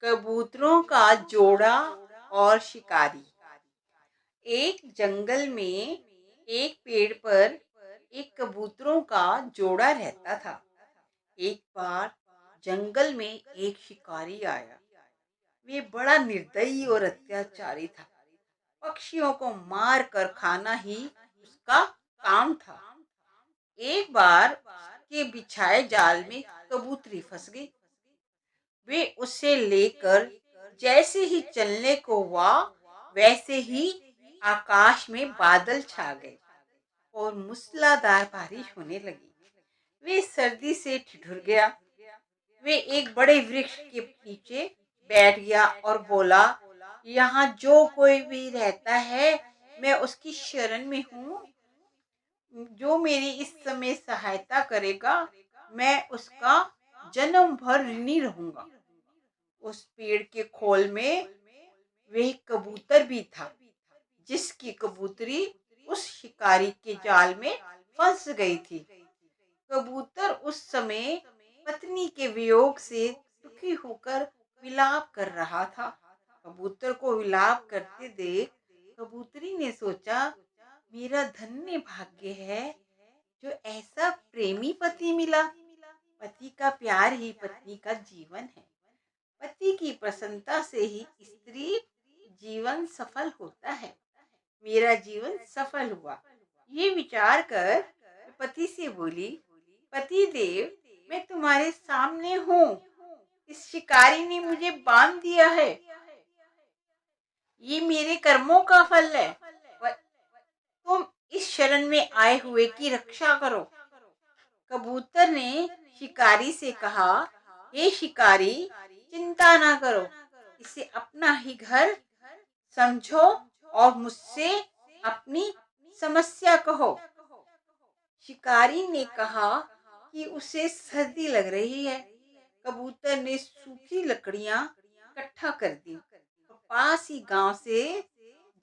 कबूतरों का जोड़ा और शिकारी। एक जंगल में एक पेड़ पर एक कबूतरों का जोड़ा रहता था। एक बार जंगल में एक शिकारी आया। वे बड़ा निर्दयी और अत्याचारी था। पक्षियों को मार कर खाना ही उसका काम था। एक बार के बिछाए जाल में कबूतरी फंस गई। वे उसे लेकर जैसे ही चलने को हुआ, वैसे ही आकाश में बादल छा गए और मूसलाधार बारिश होने लगी। वे सर्दी से ठिठुर गया। वे एक बड़े वृक्ष के नीचे बैठ गया और बोला, यहाँ जो कोई भी रहता है, मैं उसकी शरण में हूँ। जो मेरी इस समय सहायता करेगा, मैं उसका जन्म भर ऋणी रहूंगा। उस पेड़ के खोल में वह कबूतर भी था, जिसकी कबूतरी उस शिकारी के जाल में फंस गई थी। कबूतर उस समय पत्नी के वियोग से दुखी होकर विलाप कर रहा था। कबूतर को विलाप करते देख कबूतरी ने सोचा, मेरा धन्य भाग्य है जो ऐसा प्रेमी पति मिला। पति का प्यार ही पत्नी का जीवन है। पति की प्रसन्नता से ही स्त्री जीवन सफल होता है। मेरा जीवन सफल हुआ। ये विचार कर पति से बोली, पति देव, मैं तुम्हारे सामने हूँ। इस शिकारी ने मुझे बांध दिया है। ये मेरे कर्मों का फल है। तुम इस शरण में आए हुए की रक्षा करो। कबूतर ने शिकारी से कहा, हे शिकारी, चिंता ना करो, इसे अपना ही घर समझो और मुझसे अपनी समस्या कहो। शिकारी ने कहा कि उसे सर्दी लग रही है। कबूतर ने सूखी लकड़ियां इकट्ठा कर दी और पास ही गांव से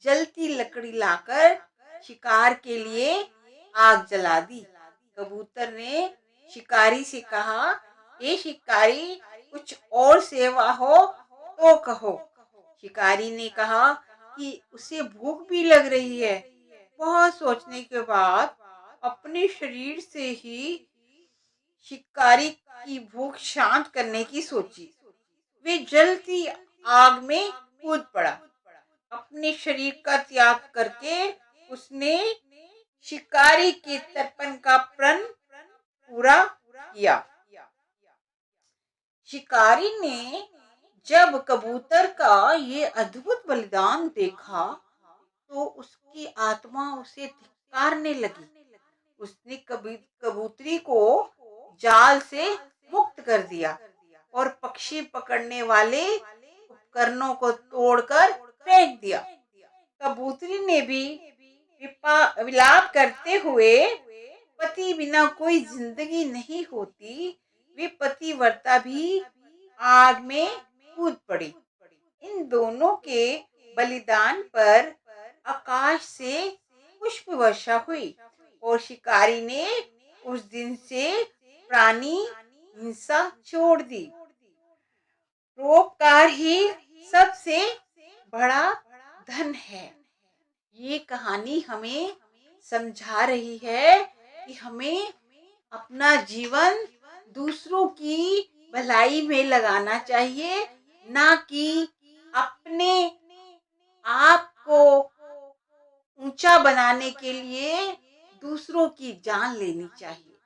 जलती लकड़ी लाकर शिकार के लिए आग जला दी। कबूतर ने शिकारी से कहा, हे शिकारी, कुछ और सेवा हो तो कहो। शिकारी ने कहा कि उसे भूख भी लग रही है। बहुत सोचने के बाद अपने शरीर से ही शिकारी की भूख शांत करने की सोची। वे जलती आग में कूद पड़ा। अपने शरीर का त्याग करके उसने शिकारी के तर्पण का प्रण पूरा किया। शिकारी ने जब कबूतर का ये अद्भुत बलिदान देखा, तो उसकी आत्मा उसे धिक्कारने लगी। उसने कबूतरी को जाल से मुक्त कर दिया और पक्षी पकड़ने वाले उपकरणों को तोड़कर फेंक दिया। कबूतरी ने भी विलाप करते हुए, पति बिना कोई जिंदगी नहीं होती, वे पतिव्रता भी आग में कूद पड़ी। इन दोनों के बलिदान पर आकाश से पुष्प वर्षा हुई और शिकारी ने उस दिन से प्राणी हिंसा छोड़ दी। परोपकार ही सबसे बड़ा धन है। ये कहानी हमें समझा रही है कि हमें अपना जीवन दूसरों की भलाई में लगाना चाहिए, ना कि अपने आप को ऊंचा बनाने के लिए दूसरों की जान लेनी चाहिए।